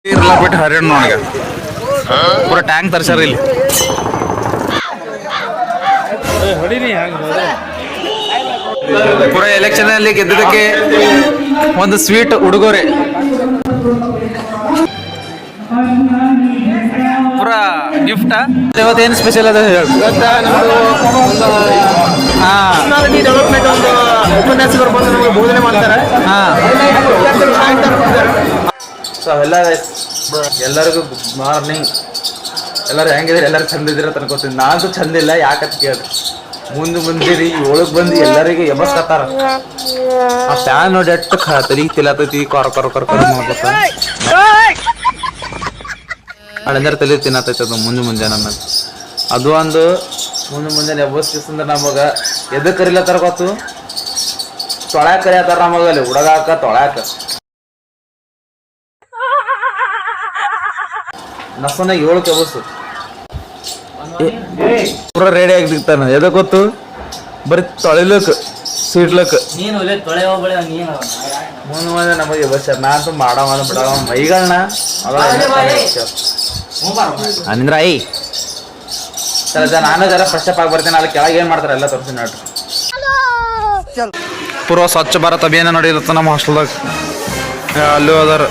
ನೀರೆಲ್ಲ ಬಿಟ್ಟು ಹರಿಯಣ ನೋಡಿಗ ಪೂರ ಟ್ಯಾಂಕ್ ತರ್ಸ್ಯಾರ ಇಲ್ಲಿ. ಪೂರ ಎಲೆಕ್ಷನ್ ಅಲ್ಲಿ ಗೆದ್ದದಕ್ಕೆ ಒಂದು ಸ್ವೀಟ್ ಉಡುಗೊರೆ. ಪೂರ ಗಿಫ್ಟ್. ಇವತ್ತೇನು ಸ್ಪೆಷಲ್ ಅದ ಹೇಳಿ. ಡೆವಲಪ್ಮೆಂಟ್ ಒಂದು ಉಪನ್ಯಾಸಕರು ಬಂದು ನಮಗೆ ಬೋಧನೆ ಮಾಡ್ತಾರೆ. ಸೊ ಎಲ್ಲರಿಗೂ ಗುಡ್ ಮಾರ್ನಿಂಗ್. ಎಲ್ಲರೂ ಹೆಂಗಿದ್ರೆ ಎಲ್ಲರೂ ಚಂದ ಇದ್ದೀರ ಅಂತ ಅನ್ಕೋತೀನಿ. ನಾನಂತೂ ಚಂದ ಇಲ್ಲ, ಯಾಕಂತ ಕೇಳಿದ್ರೆ ಮುಂದಿರಿ 7ಕ್ಕೆ ಬಂದು ಎಲ್ಲರಿಗೆ ಎಬ್ಬಸ್ಕತ್ತಾರ. ಆ ಫ್ಯಾನ್ ನೋಡಿ ಎಟ್ಟು ತಲೆಗೆ ತಿಲ್ಲತೈತಿ, ಕೊರ ಮಾಡ್ಬೇಕ ಅಳೆಂದ್ರೆ ತಲೆ ತಿನ್ನತೈತಿ. ಅದು ಮುಂಜಾನೆ ನಮಗೆ ಅದು ಒಂದು ಮುಂಜಾನೆ ಎಬ್ಬಸ್ಕಿಸಂದ್ರೆ ನಮಗೆ ಎದ ಕರಿಲತ್ತಾರ ಗೊತ್ತು, ತೊಳ್ಯಾಕ ಕರಿಯತ್ತಾರ ನಮಗಲ್ಲಿ ಹುಡುಗಾಕ ತೊಳ್ಯಾಕ. ನಸನಾಗ 7ಕ್ಕೆ ಎಬ್ಬಸ್ಸು ಪೂರ ರೆಡಿ ಆಗಿರ್ತಾನ. ಎದ ಗೊತ್ತು ಬರೀ ತೊಳಿಲಕ್ ಸೀಟ್ಲಕ್ ಮುಂದೆ ನಮಗೆ ಬಸ್. ನಾನಂತೂ ಮಾಡವ ಬಿಡವ ಮೈಗಳನ್ನ ಅಂದ್ರ ಐ ಸರ ನಾನು ಜರ ಫ್ರೆಶ್ ಅಪ್ ಆಗಿ ಬರ್ತೇನೆ. ಅಲ್ಲಿ ಕೆಳಗೆ ಏನು ಮಾಡ್ತಾರೆ ಎಲ್ಲ ತೋರಿಸಿ ನೋಡ್ರಿ. ಪೂರ್ವ ಸ್ವಚ್ಛ ಭಾರತ್ ಅಭಿಯಾನ ನಡೆಯುತ್ತ ನಮ್ಮ ಹಾಸ್ಟೆಲ್ದಾಗ. ಅಲ್ಲೂ ಅದಾರ,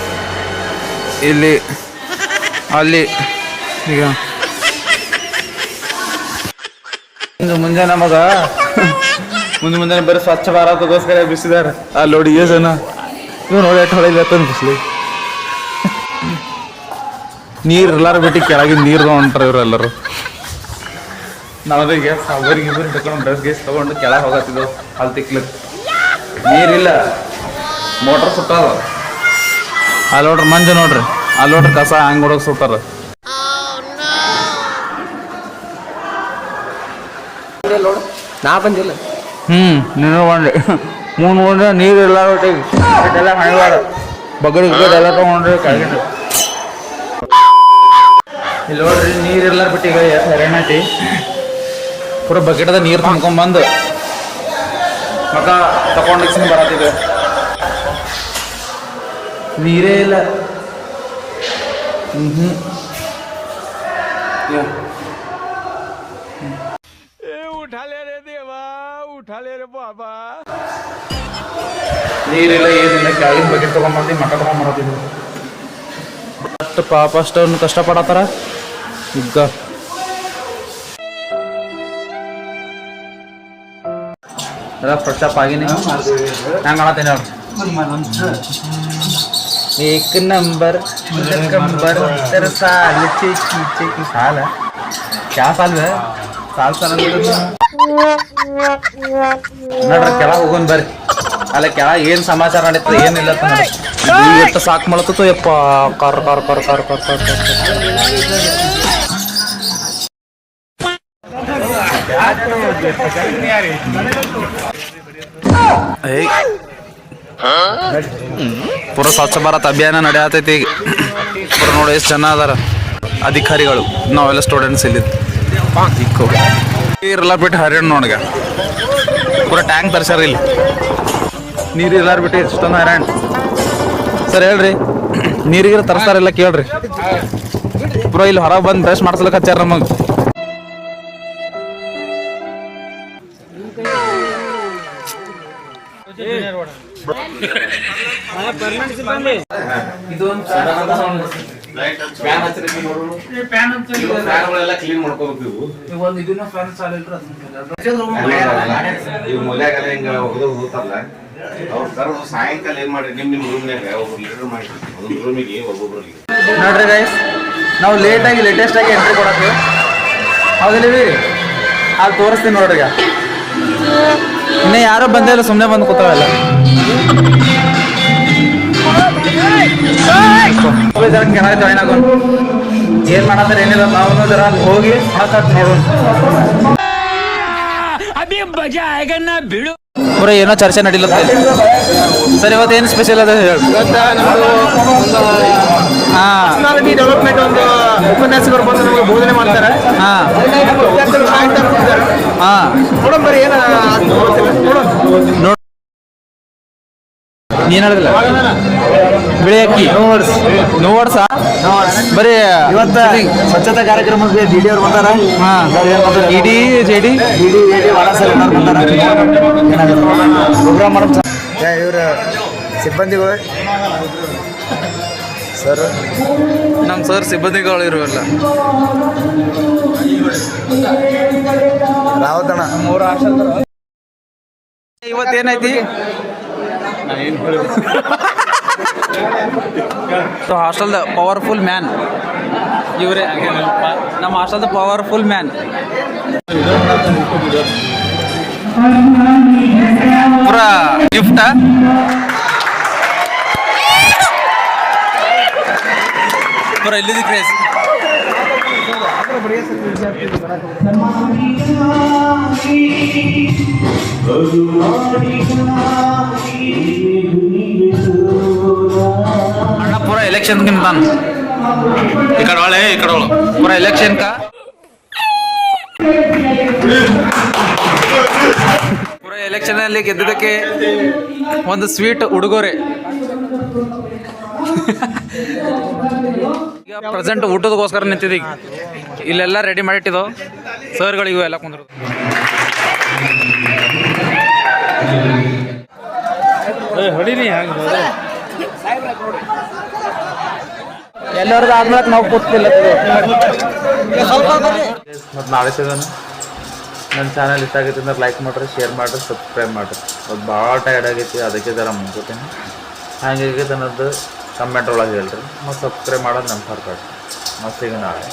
ಇಲ್ಲಿ ಅಲ್ಲಿ. ಈಗ ಮುಂಜಾನೆ ನಮಗ ಮುಂಜಾನೆ ಬರೀ ಸ್ವಚ್ಛ ಭಾರತಗೋಸ್ಕರ ಬಿಸಿದಾರ. ಅಲ್ಲಿ ನೋಡಿ ಜನ ಇವ್ ನೋಡಿ ಎಷ್ಟು ಹೊಳಿಲತ್ತ ಬಿಸ್ಲಿ. ನೀರು ಎಲ್ಲಾರು ಬಿಟ್ಟು ಕೆಳಗಿನ ನೀರು ಹೊಂಟಾರ ಇವರೆಲ್ಲರೂ. ನಾವೀಗ ಒಬ್ಬರಿಗೆ ಇಬ್ಬರು ತಗೊಂಡು ಬ್ರಷ್ ಗೇಸ್ ತಗೊಂಡು ಕೆಳಗೆ ಹೋಗತ್ತಿದ್ದೆವು. ಅಲ್ಲಿ ತಿಕ್ಲಕ್ ನೀರಿಲ್ಲ, ಮೋಟ್ರ್ ಸುಟ್ಟಾವ. ಅಲ್ಲಿ ನೋಡ್ರಿ ಮಂಜು ನೋಡ್ರಿ, ಅಲ್ಲಿ ನೋಡ್ರಿ ಕಸ ಹಂಗೆ ಹೊಡೋಗಿ ಸುಟ್ಟಾರ. ನಾ ಬಂದಿಲ್ಲ. ನೀನು ಬಂದ್ರಿ ಮುಂದೆ ನೀರು ಎಲ್ಲ ಒಟ್ಟಿಗೆ ಎಲ್ಲ ಹಣೆವಾಡ ಬಗಡಿ ಎಲ್ಲ ತಗೊಂಡ್ರಿ ಕೆಳಗಿನ. ಇಲ್ಲಿ ನೋಡ್ರಿ ನೀರೆಲ್ಲ ಬಿಟ್ಟು ಈಗ ಹೈರಾಣೈತಿ. ಪೂರ ಬಕೆಟದ ನೀರು ತುಂಬ್ಕೊಂಡ್ಬಂದು ಮಗ ತಗೊಂಡು ಬರತ್ತಿದ್ದೆ. ನೀರೇ ಇಲ್ಲ. ನೀರಿಲ್ಲ ಏನಿಲ್ಲ. ಕೆಳಗಿನ ಬಕೆಟ್ ತಗೊಂಡ್ಬಂದು ಮಠ ತಗೊಂಡ್ಬರತ್ತಿದ್ವಿ. ಅಷ್ಟು ಪಾಪ ಅಷ್ಟೊಂದು ಕಷ್ಟಪಡತ್ತಾರ. ಈಗ ಫ್ರೆಶ್ ಅಪ್ ಆಗಿನಿ. ಹ್ಯಾಂಗ ಮಾಡತ್ತೀನಿ ಅವ್ರು. एक नंबर तेरा साल चेकी साल है. क्या साल है? साल ನೋಡ್ರಿ ಕೆಳಗೆ ಹೋಗೋಣ ಬರ್ರಿ. ಅಲ್ಲ ಕೆಳಗೆ ಏನು ಸಮಾಚಾರ ನಡೀತದೆ ಏನಿಲ್ಲ ಎಷ್ಟು ಸಾಕು ಮಾಡತ್ತೋ ಯಪ್ಪ. ಕರ್ ಕರ್ ಕರ್ ಕರ್ ಕರ್ ಕರ್ ಪೂರ ಸ್ವಚ್ಛ ಭಾರತ್ ಅಭಿಯಾನ ನಡೆಯತೈತಿ ಈಗ. ಪೂರ ನೋಡಿ ಎಷ್ಟು ಜನ ಅದಾರ ಅಧಿಕಾರಿಗಳು, ನಾವೆಲ್ಲ ಸ್ಟೂಡೆಂಟ್ಸ್ ಇಲ್ಲಿ. ನೀರೆಲ್ಲ ಬಿಟ್ಟು ಹರಿಯಣ ನೋಡಿಗ ಪೂರ ಟ್ಯಾಂಕ್ ತರ್ಸ್ಯಾರ ಇಲ್ಲಿ. ನೀರು ಎಲ್ಲಾರು ಬಿಟ್ಟು ಎಷ್ಟೊಂದು ಹೈರಾಣ. ಸರ್ ಹೇಳ್ರಿ, ನೀರಿಗಿರ ತರಿಸ್ತಾರೆಲ್ಲ ಕೇಳ್ರಿ. ಪೂರ ಇಲ್ಲಿ ಹೊರಗೆ ಬಂದು ಬ್ರಷ್ ಮಾಡ್ಸಲಕ್ಕೆ ಹಚ್ಚಾರ ನಮಗೆ. ಕ್ಲೀನ್ ಮಾಡ್ಕೋಬೇಕು. ಸಾಯಂಕಾಲ ಏನ್ ಮಾಡ್ರಿ, ನಿಮ್ ರೂಮ್ನಾಗ ಒಬ್ಬರು ಲೀಡರ್ ಮಾಡಿ ಒಂದೊಂದು ರೂಮಿಗೆ ಒಬ್ಬೊಬ್ರಿಗೆ ನೋಡ್ರಿ ಗೈಸ್, ನಾವು ಲೇಟೆಸ್ಟ್ ಆಗಿ ಎಂಟ್ರಿ ಕೊಡಕ್ಕೆ ಹೌದಿಲ್ಲ. ಅಲ್ಲಿ ತೋರಿಸ್ತೀನಿ ನೋಡ್ರಿ. ಈಗ ಇನ್ನೇ ಯಾರೋ ಬಂದಿಲ್ಲ, ಸುಮ್ಮನೆ ಬಂದು ಕೂತಾವೆಲ್ಲ. ಕೆಳಗೆ ಜಾಯ್ನ್ ಆಗೋಣ. ಏನ್ ಮಾಡತ್ತಾರೆ ಏನಿಲ್ಲ, ನಾವು ಜರ ಹೋಗಿ ಮಾತಾಡ್ ನೋಡೋಣ. ಪೂರ ಏನೋ ಚರ್ಚೆ ನಡೀಲತ್ತ. ಸರ್ ಇವತ್ತೇನು ಸ್ಪೆಷಲ್ ಅದ ಹೇಳಿ. ಡೆವಲಪ್ಮೆಂಟ್ ಒಂದು ಉಪನ್ಯಾಸಕರು ಬಂದು ನಮಗೆ ಬೋಧನೆ ಮಾಡ್ತಾರೆ. ನೀನ್ ಹೇಳಿದಿಲ್ಲ ಬಿಳಿ ಅಕ್ಕಿ ನೋ ವರ್ಡ್ಸ್ ಬರೀ ಇವತ್ತ ಸ್ವಚ್ಛತಾ ಕಾರ್ಯಕ್ರಮಕ್ಕೆ ಡಿ ಅವ್ರು ಬಂದಾರ. ಇಡಿ ಜೆಡಿ ಪ್ರೋಗ್ರಾಮ್ ಮಾಡೋ ಇವ್ರ ಸಿಬ್ಬಂದಿಗಳು ಸರ್ ನಮ್ಮ ಸರ್ ಸಿಬ್ಬಂದಿಗಳು ಇರುವಲ್ಲ ರಾವತಣ್ಣ ಇವತ್ತೇನೈತಿ ಹಾಸ್ಟೆಲ್ದ ಪವರ್ಫುಲ್ ಮ್ಯಾನ್ ಇವರೇ ನಮ್ಮ ಹಾಸ್ಟೆಲ್ದ ಪವರ್ಫುಲ್ ಮ್ಯಾನ್ ಪೂರ ಗಿಫ್ಟ ಪೂರ ಇಲ್ಲಿದ್ದು ಕ್ರೇಜ್ ಅಣ್ಣ ಪೂರ ಎಲೆಕ್ಷನ್ ತಾನು ಈ ಕಡೆ ಒಳ್ಳೆ ಈ ಕಡೆ ಒಳ ಪೂರ ಎಲೆಕ್ಷನ್ ಪೂರ ಎಲೆಕ್ಷನ್ ಅಲ್ಲಿ ಗೆದ್ದದಕ್ಕೆ ಒಂದು ಸ್ವೀಟ್ ಉಡುಗೊರೆ. ಈಗ ಪ್ರೆಸೆಂಟ್ ಊಟದಗೋಸ್ಕರ ನಿಂತಿದ್ದೀಗ ಇಲ್ಲೆಲ್ಲ ರೆಡಿ ಮಾಡಿಟ್ಟಿದ್ದು ಸರ್ಗಳಿಗೂ ಎಲ್ಲ ಕುಂದ್ರು. ಹೊಡಿನಿ ಎಲ್ಲರದ್ದು ಆದ್ಮೇಲೆ ನಾವು ಕೂತಿಲ್ಲ. ಮತ್ತು ನಾಳೆ ಸಿಗೋಣ. ನನ್ನ ಚಾನಲ್ ಇಷ್ಟ ಆಗೈತೆ ಅಂದ್ರೆ ಲೈಕ್ ಮಾಡಿರಿ, ಶೇರ್ ಮಾಡಿರಿ, ಸಬ್ಸ್ಕ್ರೈಬ್ ಮಾಡಿರಿ. ಅದು ಭಾಳ ಟೈರ್ಡ್ ಆಗೈತಿ, ಅದಕ್ಕೆ ಜರ ಮುಂಕೋತೀನಿ. ಹಾಗಾಗೈತೆ ಅನ್ನೋದು ಕಮೆಂಟ್ ಒಳಗೆ ಹೇಳ್ರಿ. ಮತ್ತು ಸಬ್ಸ್ಕ್ರೈಬ್ ಮಾಡೋದು ನಮ್ಮ ಸರ್ಕಾರ. ಮತ್ತು ಈಗ ನಾಳೆ